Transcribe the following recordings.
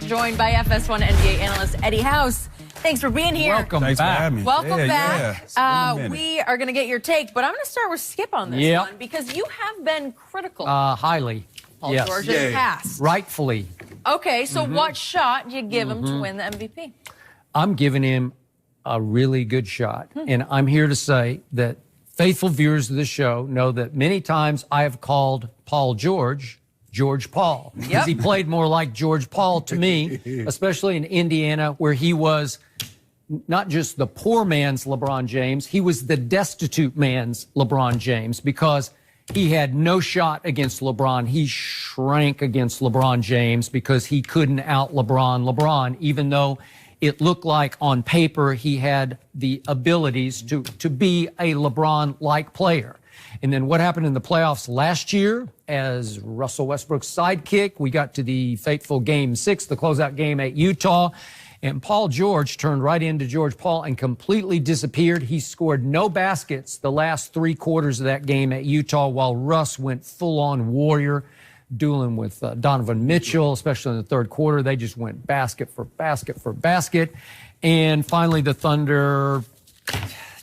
joined by FS1 NBA analyst Eddie House. Thanks for being here. Welcome back. For having me. Welcome back. Yeah. We are going to get your take, but I'm going to start with Skip on this one because you have been critical. Highly. Paul George in the past. Rightfully. Okay, so what shot do you give him to win the MVP? I'm giving him a really good shot. And I'm here to say that faithful viewers of the show know that many times I have called Paul George Paul. Because he played more like George Paul to me, especially in Indiana, where he was not just the poor man's LeBron James, he was the destitute man's LeBron James, because he had no shot against LeBron. He shrank against LeBron James because he couldn't out LeBron, even though it looked like on paper he had the abilities to be a LeBron-like player. And then what happened in the playoffs last year as Russell Westbrook's sidekick, we got to the fateful Game 6, the closeout game at Utah, and Paul George turned right into George Paul and completely disappeared. He scored no baskets the last 3 quarters of that game at Utah, while Russ went full-on warrior, dueling with Donovan Mitchell, especially in the third quarter. They just went basket for basket for basket. And finally, the Thunder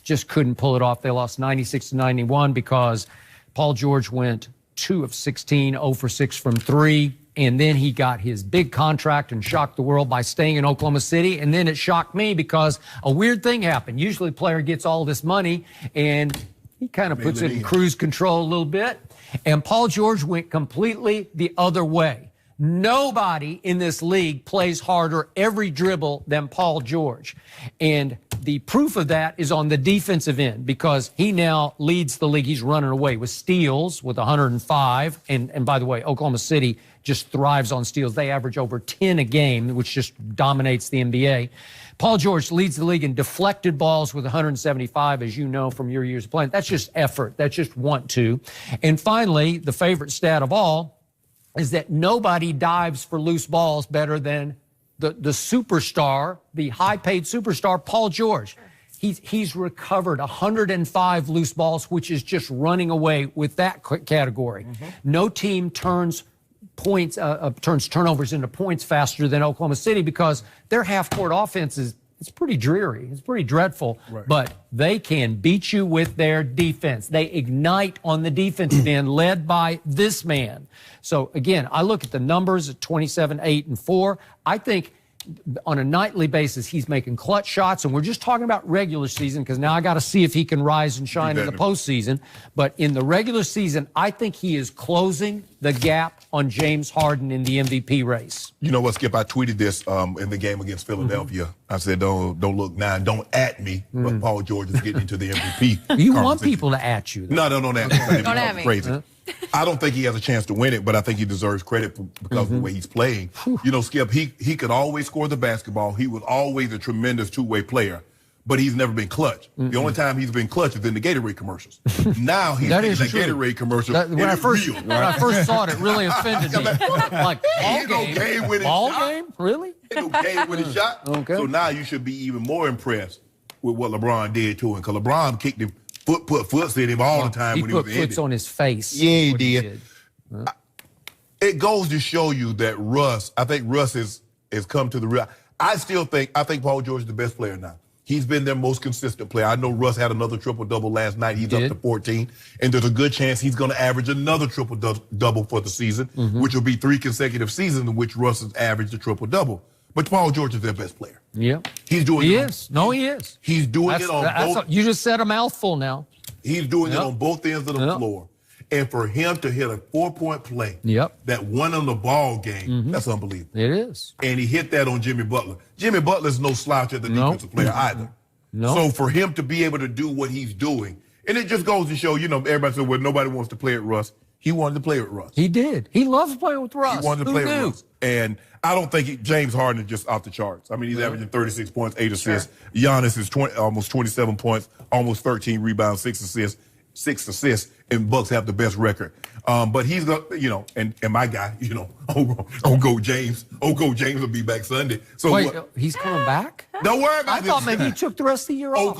just couldn't pull it off. They lost 96-91 because Paul George went 2 of 16, 0 for 6 from 3. And then he got his big contract and shocked the world by staying in Oklahoma City. And then it shocked me because a weird thing happened. Usually a player gets all this money and he kind of puts it in cruise control a little bit. And Paul George went completely the other way. Nobody in this league plays harder every dribble than Paul George. And the proof of that is on the defensive end, because he now leads the league. He's running away with steals with 105. And by the way, Oklahoma City just thrives on steals. They average over 10 a game, which just dominates the NBA. Paul George leads the league in deflected balls with 175, as you know from your years of playing. That's just effort. That's just want to. And finally, the favorite stat of all is that nobody dives for loose balls better than the superstar, the high-paid superstar, Paul George. He's recovered 105 loose balls, which is just running away with that category. No team turns turnovers into points faster than Oklahoma City, because their half-court offense it's pretty dreary. It's pretty dreadful. But they can beat you with their defense. They ignite on the defensive end, led by this man. So, again, I look at the numbers at 27, 8, and 4. I think on a nightly basis, he's making clutch shots. And we're just talking about regular season, because now I got to see if he can rise and shine in the postseason. But in the regular season, I think he is closing the gap on James Harden in the MVP race. You know what, Skip? I tweeted this in the game against Philadelphia. I said, don't look now, don't at me, but Paul George is getting into the MVP. You want people to at you, though. No, don't at me. Don't at me. Crazy. I don't think he has a chance to win it, but I think he deserves credit because of the way he's playing. You know, Skip, he could always score the basketball. He was always a tremendous two-way player, but he's never been clutch. The only time he's been clutch is in the Gatorade commercials. Now he's in the Gatorade commercials. When I first saw it, it really offended me. Like, ball game? Really? Ain't no game with his shot. Okay. So now you should be even more impressed with what LeBron did to him, because LeBron kicked him. Put foots in him all the time when he was in it. He put foots on his face. Yeah, he did. It goes to show you that I think Russ has come to the real. I think Paul George is the best player now. He's been their most consistent player. I know Russ had another triple-double last night. He's up to 14. And there's a good chance he's going to average another triple-double for the season, which will be 3 consecutive seasons in which Russ has averaged a triple-double. But Paul George is their best player. Yeah. He's doing he it. Is. No, he is. He's doing it on both. You just said a mouthful now. He's doing it on both ends of the floor. And for him to hit a 4-point play that won on the ball game, that's unbelievable. It is. And he hit that on Jimmy Butler. Jimmy Butler's no slouch as the defensive player either. So for him to be able to do what he's doing, and it just goes to show, you know, everybody said, well, nobody wants to play at Russ. He wanted to play with Russ. He did. He loves playing with Russ. He wanted to play with Russ. And I don't think James Harden is just off the charts. I mean, he's averaging 36 points, 8 assists. Giannis is almost 27 points, almost 13 rebounds, 6 assists, and Bucks have the best record. But he's, you know, and my guy, you know, Go James will be back Sunday. So wait, he's coming back? Don't worry about this. I thought maybe he took the rest of the year off.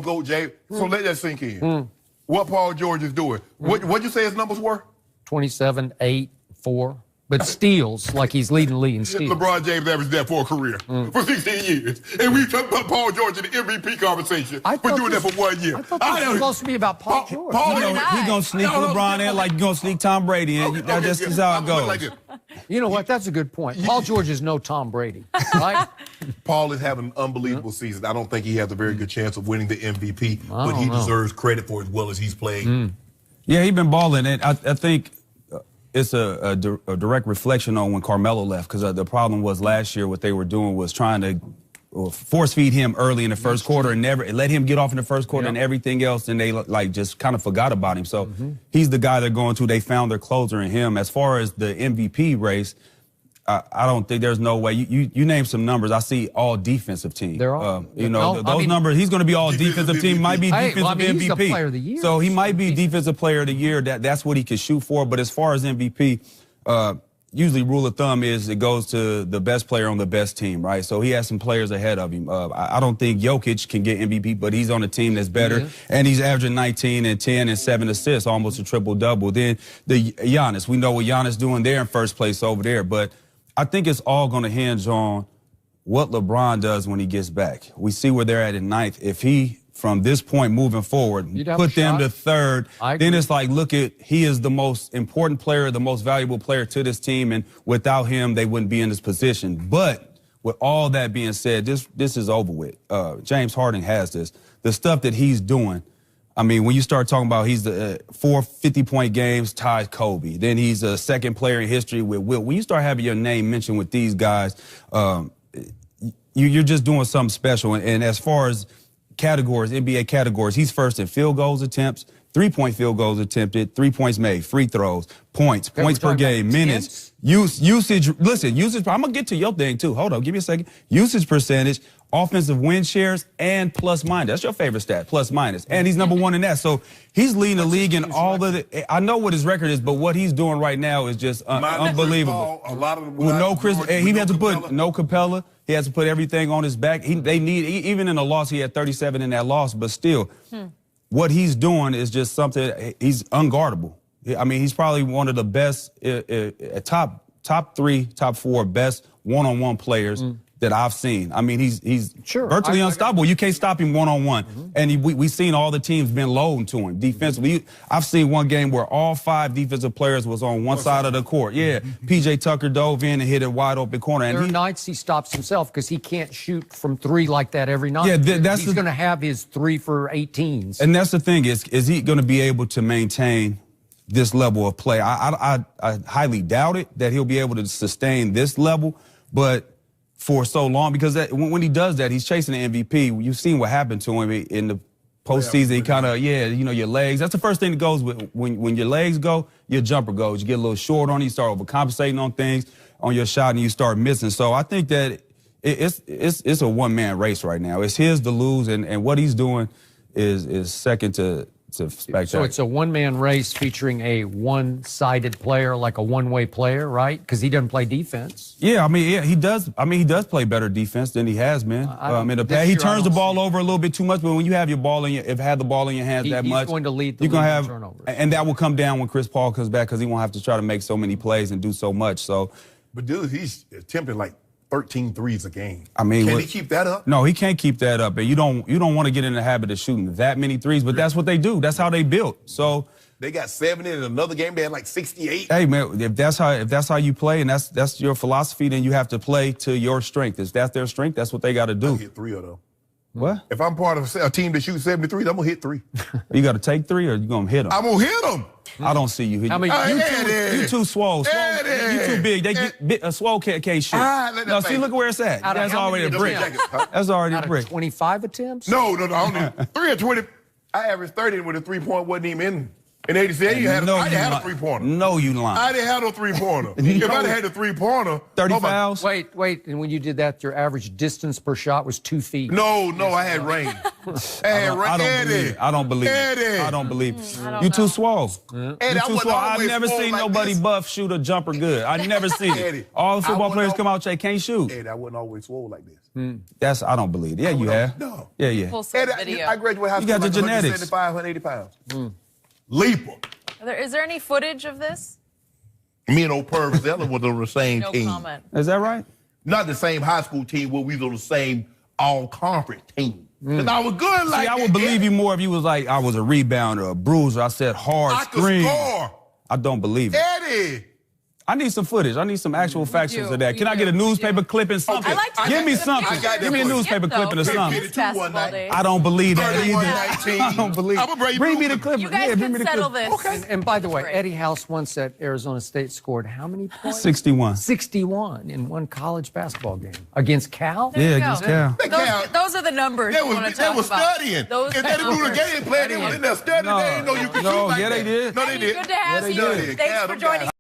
Go James. So let that sink in. What Paul George is doing. What'd you say his numbers were? 27, 8, 4. but steals like he's leading the league in steals. LeBron James averaged that for a career for 16 years. And we talk about Paul George in the MVP conversation for doing that for 1 year. I thought this was supposed to be about Paul George. He's going to sneak LeBron in like you're going to sneak Tom Brady in. That just is how it goes. You know what? That's a good point. Paul George is no Tom Brady, right? Paul is having an unbelievable season. I don't think he has a very good chance of winning the MVP, but he deserves credit for as well as he's played. Yeah, he's been balling, and I think it's a direct reflection on when Carmelo left, because the problem was last year what they were doing was trying to force feed him early in the first quarter and never let him get off in the first quarter and everything else, and they like just kind of forgot about him. So he's the guy they're going to. They found their closer in him. As far as the MVP race, I don't think there's no way. You name some numbers. I see all defensive team. They're all, those numbers. He's going to be all defensive team. Might be defensive MVP. He's a player of the year. So he might be defensive player of the year. That's what he can shoot for. But as far as MVP, usually rule of thumb is it goes to the best player on the best team, right? So he has some players ahead of him. I don't think Jokic can get MVP, but he's on a team that's better, and he's averaging 19 and 10 and 7 assists, almost a triple-double. Then the Giannis, we know what Giannis doing there in first place over there, but I think it's all going to hinge on what LeBron does when he gets back. We see where they're at in ninth. If he, from this point moving forward, put them to third, then it's like, he is the most important player, the most valuable player to this team, and without him, they wouldn't be in this position. But with all that being said, this is over with. James Harden has this. The stuff that he's doing, I mean, when you start talking about he's the 4 50-point games tied Kobe, then he's a second player in history with Wilt. When you start having your name mentioned with these guys, you're just doing something special. And as far as categories, NBA categories, he's first in field goals attempts, 3-point field goals attempted, 3 points made, free throws, points per game, minutes, usage. Listen, usage. I'm going to get to your thing, too. Hold on. Give me a second. Usage percentage, offensive win shares, and plus minus. That's your favorite stat, plus minus. And he's number one in that. So he's leading the league in all of the. I know what his record is, but what he's doing right now is just unbelievable. A lot of with no Chris, he had to put no Capella. He has to put everything on his back. They need, even in a loss, he had 37 in that loss, but still, what he's doing is just something. He's unguardable. I mean, he's probably one of the best, top 3, top 4 best one-on-one players that I've seen. I mean, he's virtually unstoppable. You can't stop him one-on-one. And we've seen all the teams been loading to him defensively. I've seen one game where all 5 defensive players was on one side of the court. Yeah, P.J. Tucker dove in and hit a wide-open corner. And there are nights he stops himself because he can't shoot from 3 like that every night. Yeah, he's going to have his 3 for 18s. And that's the thing, is he going to be able to maintain this level of play? I highly doubt it, that he'll be able to sustain this level, but for so long, because when he does that, he's chasing the MVP. You've seen what happened to him in the postseason. He kind of, your legs. That's the first thing that goes with when your legs go, your jumper goes. You get a little short on it, you start overcompensating on things, on your shot, and you start missing. So I think that it's a one-man race right now. It's his to lose, and what he's doing is second to spectacular. So it's a one-man race featuring a one-sided player, like a one-way player, right? Because he doesn't play defense. Yeah, he does. He does play better defense than he has been in the past. He turns the ball over a little bit too much, but when you have the ball in your hands that much, he's going to lead the league in turnovers. And that will come down when Chris Paul comes back, because he won't have to try to make so many plays and do so much. So, but dude, he's attempting like 13 threes a game. I mean, can he keep that up? No, he can't keep that up. And you don't want to get in the habit of shooting that many threes, but that's what they do. That's how they built. So they got 70 in another game. They had like 68. Hey man, if that's how you play, and that's your philosophy, then you have to play to your strength. If that's their strength, that's what they got to do. I hit 3 of them. What? If I'm part of a team that shoots 73, I'm gonna hit 3. You got to take 3, or you gonna hit them? I'm gonna hit them. I don't see you. You too swole. You too big. Swole can't shoot. No, see, look where it's at. That's already a brick. That's already a brick. 25 attempts? No. Only 3 or 20. I averaged 30 with a 3-point wasn't even in 87. I didn't have a 3-pointer. No, you lying. I didn't have no 3-pointer. If I'd had a 3-pointer, 30 fouls. Wait. And when you did that, your average distance per shot was 2 feet. No, I had rain. I don't believe it. You too swole. You too swole. I've never seen nobody buff shoot a jumper good. I never seen it. All the football players come out, they can't shoot. Eddie, I wasn't always swole like this. I don't believe it. Yeah, you have. No. Yeah. Eddie, I graduated high school. You got the genetics. 175, 180 pounds. Leaper. Is there any footage of this? Me and old Purvis Ellen was on the same No team. comment. Is that right? Not the same high school team, but we was on the same all-conference team. And I was good like See, I that, would believe Eddie. you more if you was like, I was a rebounder, a bruiser. I said hard I could screen. score. I don't believe it. Eddie. I need some footage. I need some actual facts do. of that. We Can I get a do. We newspaper do. clipping something? I like to Give me the something. pictures. I got that Give me a for you. newspaper Skip, clipping or though. something. Get it to one Basketball night. days. I don't believe that 31, either. 19. I don't believe I'm a brave Bring me the loser. clip. You guys bring me can the settle clip. this. And by the way, Great. Eddie House once said Arizona State scored how many points? 61. 61 in one college basketball game against Cal. There you Yeah, go. against Cal. Those are the numbers They you want to talk was about. studying. Those If they didn't do the numbers. game plan, they was in there studying. No. They didn't know you could No, shoot like yeah, they that. did. No, they Eddie, did. good to have they you. did. Thanks Yeah, for them joining guys.